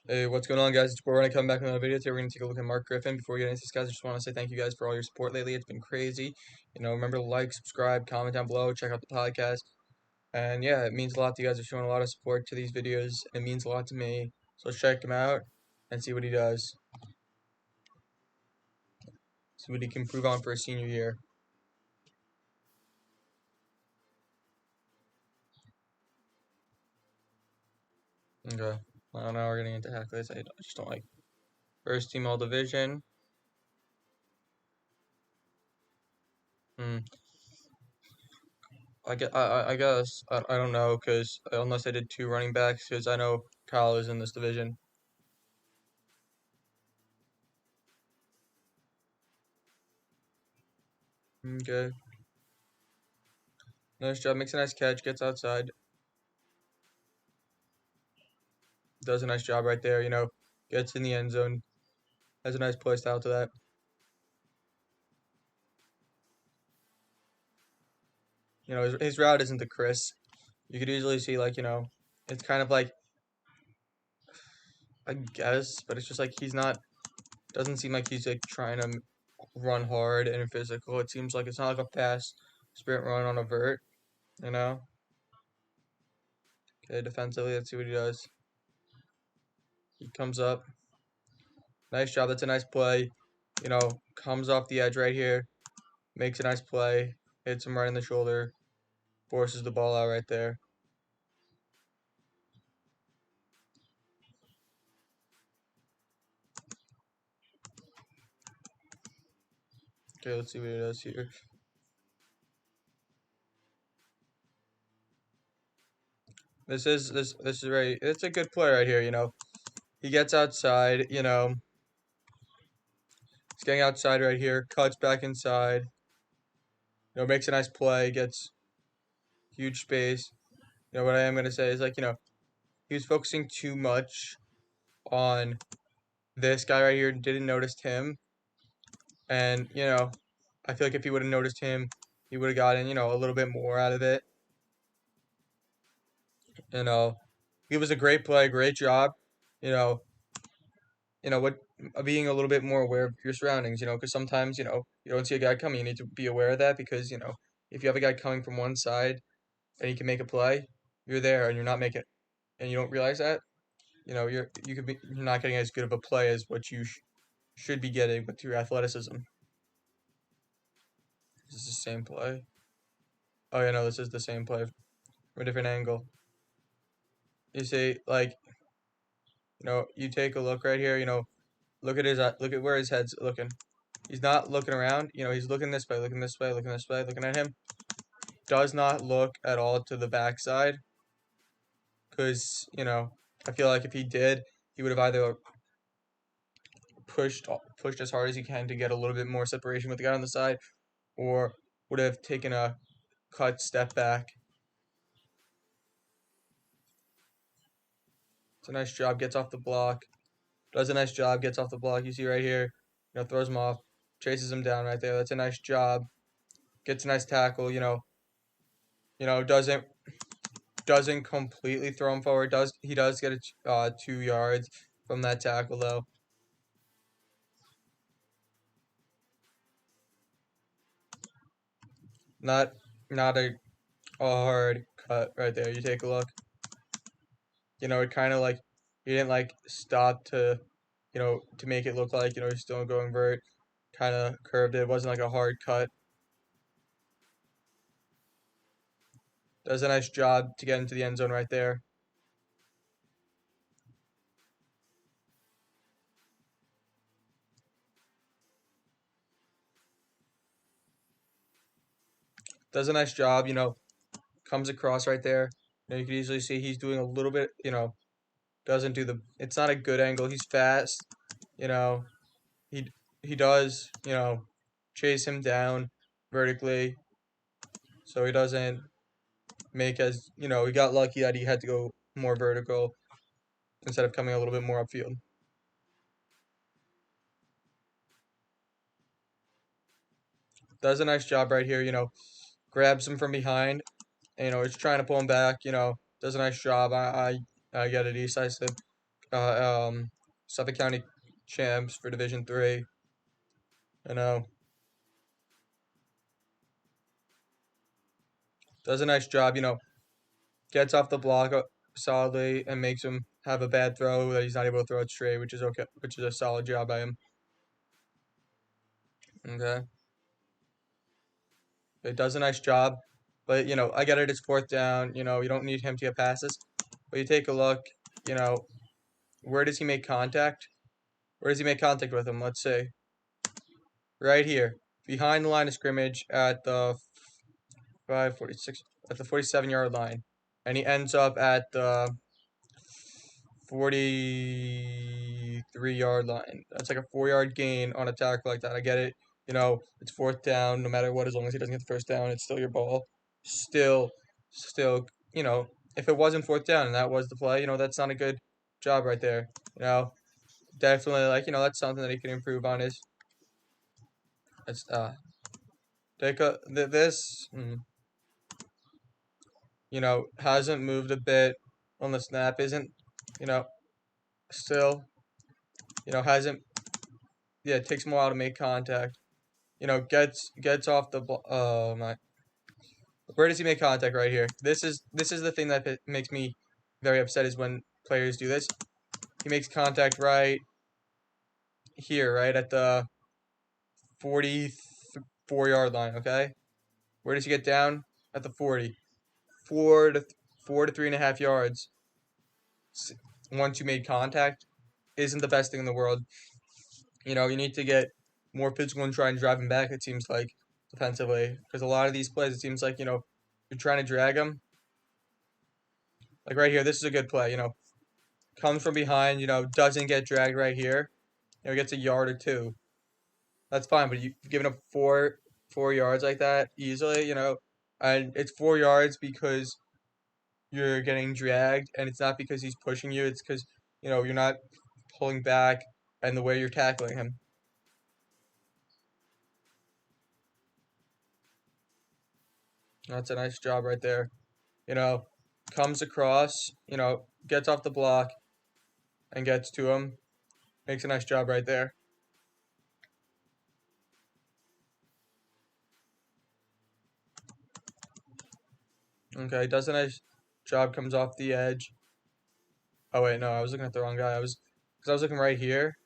Hey, what's going on, guys? We're going to come back with another video today. We're going to take a look at Mark Griffin. Before we get into this, guys, I just want to say thank you guys for all your support lately. It's been crazy. Remember to like, subscribe, comment down below, check out the podcast. And yeah, it means a lot to you guys. Are showing a lot of support to these videos. It means a lot to me. So let's check him out and see what he does. See what he can improve on for his senior year. Okay. Well, now we're getting into accolades. I just don't like. First Team All Division. Hmm. I guess I don't know because unless I did two running backs because I know Kyle is in this division. Okay. Nice job. Makes a nice catch. Gets outside. Does a nice job right there. Gets in the end zone. Has a nice play style to that. His route isn't the crisp. You could easily see, it's kind of like, I guess, but it's just like he's not, doesn't seem like he's like trying to run hard and physical. It seems like it's not like a fast sprint run on a vert, you know? Okay, defensively, let's see what he does. He comes up. Nice job. That's a nice play. Comes off the edge right here. Makes a nice play. Hits him right in the shoulder. Forces the ball out right there. Okay, let's see what he does here. This is right. It's a good play right here. He gets outside. He's getting outside right here. Cuts back inside. Makes a nice play. Gets huge space. What I am gonna say is he was focusing too much on this guy right here. Didn't notice him, and I feel like if he would have noticed him, he would have gotten a little bit more out of it. It was a great play. Great job. You know, what being a little bit more aware of your surroundings, because sometimes, you don't see a guy coming, you need to be aware of that because, if you have a guy coming from one side and he can make a play, you're there and you're not making it, and you don't realize that, you're not getting as good of a play as what you should be getting with your athleticism. This is the same play. Oh yeah, no, this is the same play from a different angle. You see, you take a look right here, look at where his head's looking. He's not looking around. He's looking this way, looking this way, looking this way, looking at him. Does not look at all to the backside. Because, I feel like if he did, he would have either pushed as hard as he can to get a little bit more separation with the guy on the side, or would have taken a cut step back. It's a nice job. Gets off the block. Does a nice job. Gets off the block. You see right here. Throws him off. Chases him down right there. That's a nice job. Gets a nice tackle. Doesn't completely throw him forward. He does get 2 yards from that tackle though. Not a hard cut right there. You take a look. It kind of like he didn't stop to to make it look like he's still going vert. Kind of curved it. It wasn't like a hard cut. Does a nice job to get into the end zone right there. Does a nice job. Comes across right there. You can easily see he's doing a little bit. Doesn't do the. It's not a good angle. He's fast. You know, he he does. Chase him down vertically, so he doesn't make as he got lucky that he had to go more vertical instead of coming a little bit more upfield. Does a nice job right here. Grabs him from behind. And, he's trying to pull him back. Does a nice job. I get it. Decisive. Suffolk County champs for Division 3. You know, does a nice job. Gets off the block solidly and makes him have a bad throw that he's not able to throw it straight, which is okay, which is a solid job by him. Okay, it does a nice job, but I get it. It's fourth down. You don't need him to get passes, but you take a look. You know, where does he make contact? Where does he make contact with him? Let's see, right here, behind the line of scrimmage at the 546 at the 47-yard line, and he ends up at the 43-yard line. That's like a 4-yard gain on a tackle like that. I get it. It's fourth down, no matter what, as long as he doesn't get the first down, it's still your ball. Still, if it wasn't fourth down and that was the play, that's not a good job right there. Definitely that's something that he can improve on is it's take a this hasn't moved a bit on the snap, isn't still hasn't it takes him a while to make contact. Gets off the my where does he make contact right here? This is the thing that makes me very upset is when players do this. He makes contact right here, right at the 44-yard line, okay? Where does he get down? At the 40. 4 to 3.5 yards. Once you made contact, isn't the best thing in the world. You need to get more physical and try and drive him back, it seems like, defensively. Because a lot of these plays, it seems like, you're trying to drag him. Like right here, this is a good play, comes from behind, doesn't get dragged right here. Gets a yard or two. That's fine, but you've given up 4 yards like that easily, and it's 4 yards because you're getting dragged, and it's not because he's pushing you. It's because, you're not pulling back and the way you're tackling him. That's a nice job right there. Comes across, gets off the block and gets to him. Makes a nice job right there. Okay, does a nice job, comes off the edge. Oh wait, no, I was looking at the wrong guy. I was looking right here.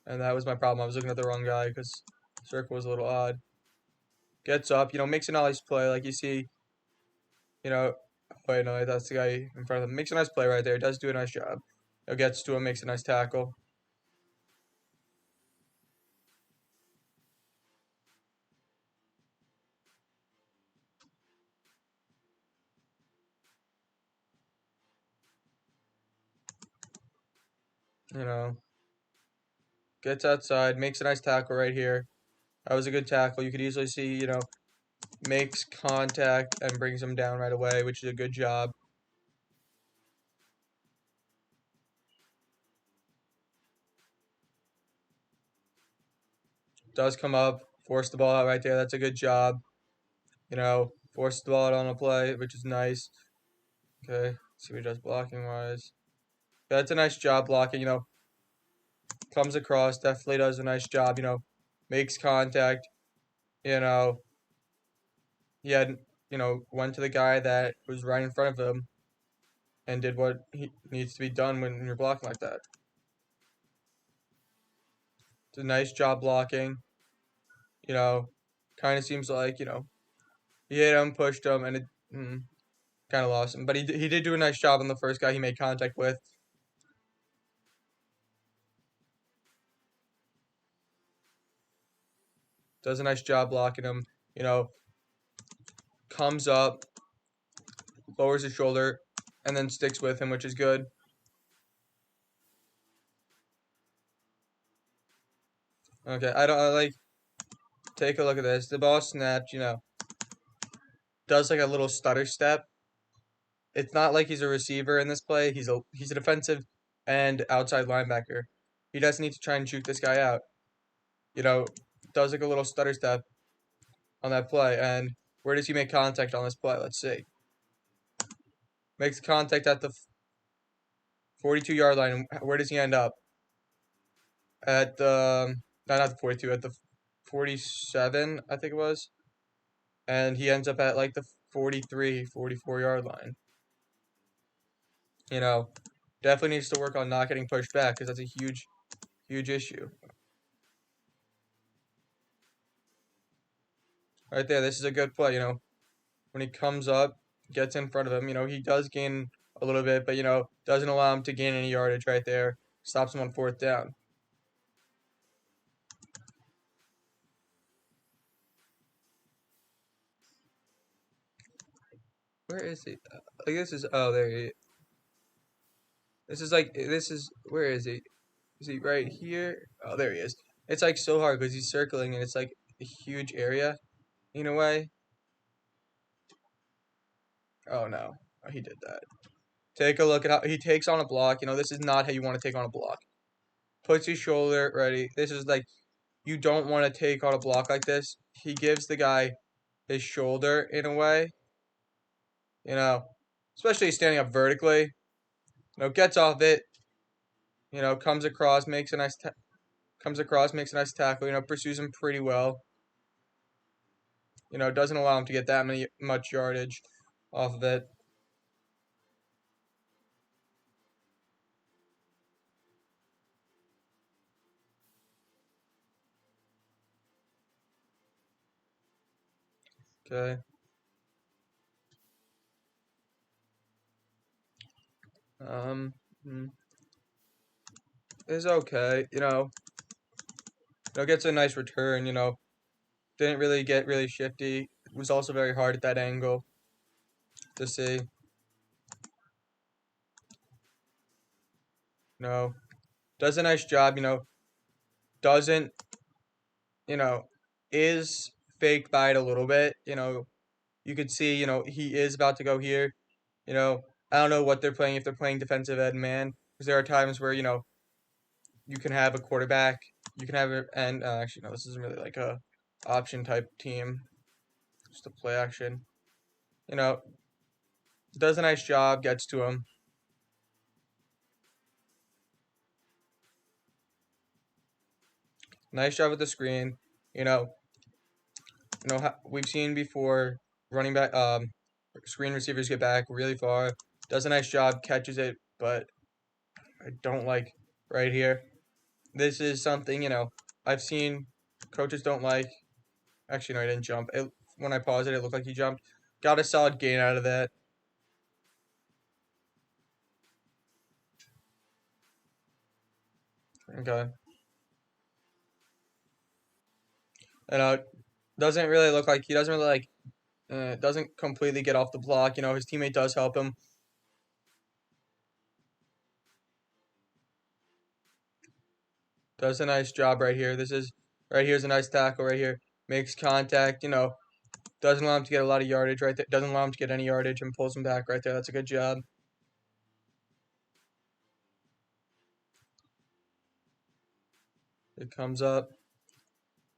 And that was my problem. I was looking at the wrong guy because circle was a little odd. Gets up, makes a nice play. Like you see, wait, no, that's the guy in front of him. Makes a nice play right there. Does do a nice job. Gets to him, makes a nice tackle. Gets outside, makes a nice tackle right here. That was a good tackle. You could easily see, makes contact and brings him down right away, which is a good job. Does come up, force the ball out right there. That's a good job. Force the ball out on a play, which is nice. Okay, let's see what he does blocking wise. That's a nice job blocking, comes across, definitely does a nice job, makes contact, he had, went to the guy that was right in front of him and did what he needs to be done when you're blocking like that. It's a nice job blocking, kind of seems like, he hit him, pushed him, and it kind of lost him. But he did do a nice job on the first guy he made contact with. Does a nice job blocking him, comes up, lowers his shoulder, and then sticks with him, which is good. Okay, take a look at this. The ball snapped, does like a little stutter step. It's not like he's a receiver in this play. He's a defensive and outside linebacker. He doesn't need to try and juke this guy out. Does like a little stutter step on that play. And where does he make contact on this play? Let's see. Makes contact at the 42-yard line. Where does he end up? At the not the 42, at the 47, I think it was. And he ends up at like the 43, 44-yard line. You know, definitely needs to work on not getting pushed back because that's a huge, huge issue. Right there, this is a good play, you know. When he comes up, gets in front of him, you know, he does gain a little bit, but, you know, doesn't allow him to gain any yardage right there. Stops him on 4th down. Where is he? Like, this is, oh, there he is. Where is he? Is he right here? Oh, there he is. It's like so hard because he's circling and it's like a huge area in a way. Oh no, oh, he did that. Take a look at how he takes on a block. You know, this is not how you want to take on a block. Puts his shoulder ready. This is like, you don't want to take on a block like this. He gives the guy his shoulder in a way. You know, especially standing up vertically. You know, gets off it. You know, comes across, makes a nice tackle. You know, pursues him pretty well. You know, doesn't allow him to get that much yardage off of it. Okay. Hmm. Is okay. You know, gets a nice return. You know, didn't really get really shifty. It was also very hard at that angle to see. No, does a nice job, you know, doesn't, you know, is faked by it a little bit, you know, you could see, you know, he is about to go here, you know, I don't know what they're playing, if they're playing defensive end man, because there are times where, you know, you can have a quarterback, you can have and actually, no, this isn't really like a option type team, just a play action, you know, does a nice job, gets to him. Nice job with the screen, you know, we've seen before running back, screen receivers get back really far. Does a nice job, catches it, but I don't like right here. This is something, you know, I've seen coaches don't like. Actually, no, he didn't jump. When I paused it, it looked like he jumped. Got a solid gain out of that. Okay. And doesn't really look like, he doesn't really like, doesn't completely get off the block. You know, his teammate does help him. Does a nice job right here. Right here's a nice tackle right here. Makes contact, you know, doesn't allow him to get a lot of yardage right there. Doesn't allow him to get any yardage and pulls him back right there. That's a good job. It comes up.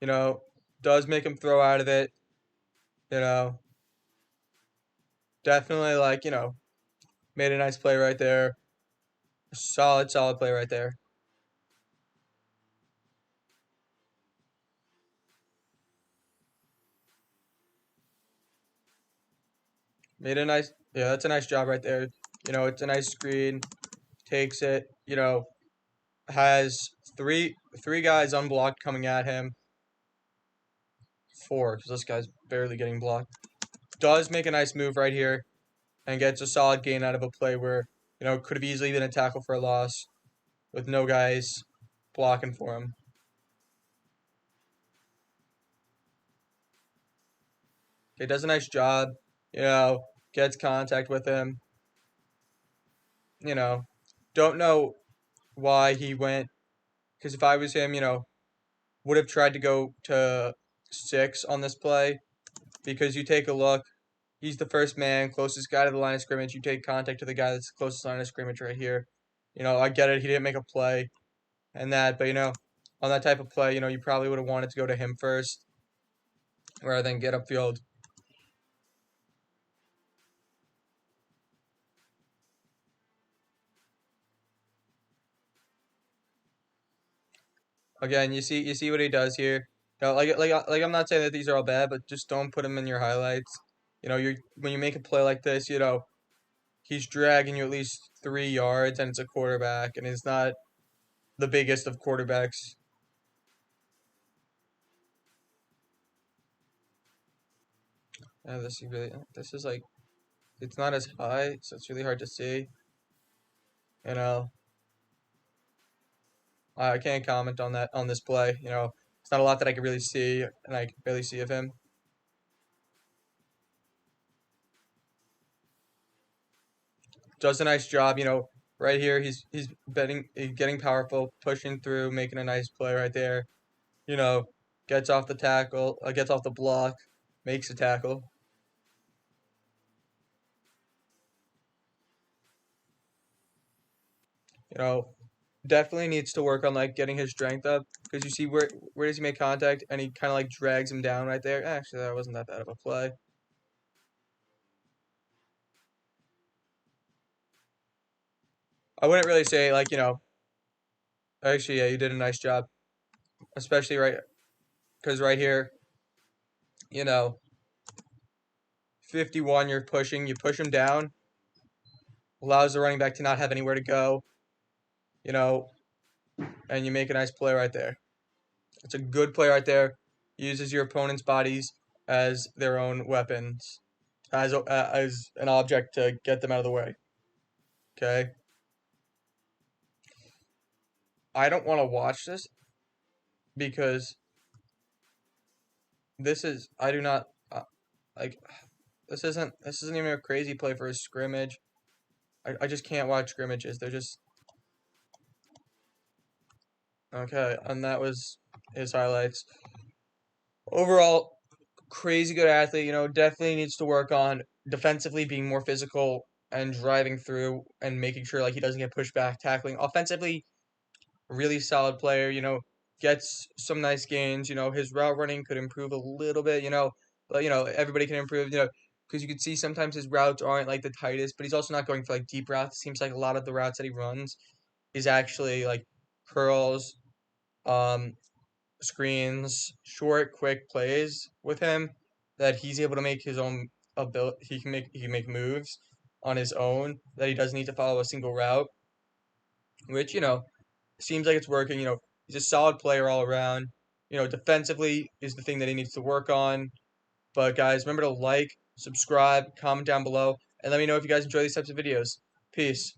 You know, does make him throw out of it. You know, definitely like, you know, made a nice play right there. Solid, solid play right there. Made a nice, yeah, that's a nice job right there. You know, it's a nice screen. Takes it, you know, has three guys unblocked coming at him. 4, because this guy's barely getting blocked. Does make a nice move right here and gets a solid gain out of a play where, you know, could have easily been a tackle for a loss with no guys blocking for him. He does a nice job, you know, gets contact with him. You know, don't know why he went, because if I was him, you know, would have tried to go to 6 on this play, because you take a look, he's the first man, closest guy to the line of scrimmage. You take contact to the guy that's closest line of scrimmage right here. You know, I get it, he didn't make a play and that, but, you know, on that type of play, you know, you probably would have wanted to go to him first rather than get upfield. Again, you see what he does here. Like I'm not saying that these are all bad, but just don't put him in your highlights. You when you make a play like this, he's dragging you at least 3 yards, and it's a quarterback, and he's not the biggest of quarterbacks. This is like it's not as high, so it's really hard to see. You know, I can't comment on this play. It's not a lot that I can really see, and I can barely see of him. Does a nice job. Right here he's getting powerful, pushing through, making a nice play right there. You know, gets off the tackle, gets off the block, makes a tackle. You know, definitely needs to work on like getting his strength up because you see where does he make contact and he kind of like drags him down right there. Actually, that wasn't that bad of a play. I wouldn't really say like actually yeah, you did a nice job, especially right because right here, you know, 51 you're pushing, you push him down, allows the running back to not have anywhere to go, you know, and you make a nice play right there. It's a good play right there. Uses your opponent's bodies as their own weapons, as an object to get them out of the way. Okay. I don't want to watch this because this is I do not like this isn't even a crazy play for a scrimmage. I just can't watch scrimmages. They're just okay, and that was his highlights. Overall, crazy good athlete. Definitely needs to work on defensively being more physical and driving through and making sure like he doesn't get pushed back, tackling. Offensively, really solid player. Gets some nice gains. His route running could improve a little bit. But everybody can improve. Because you can see sometimes his routes aren't like the tightest, but he's also not going for like deep routes. Seems like a lot of the routes that he runs is actually like curls, um, screens, short, quick plays with him that he's able to make his own ability. He can make moves on his own that he doesn't need to follow a single route, which seems like it's working. He's a solid player all around. Defensively is the thing that he needs to work on. But guys, remember to like, subscribe, comment down below, and let me know if you guys enjoy these types of videos. Peace.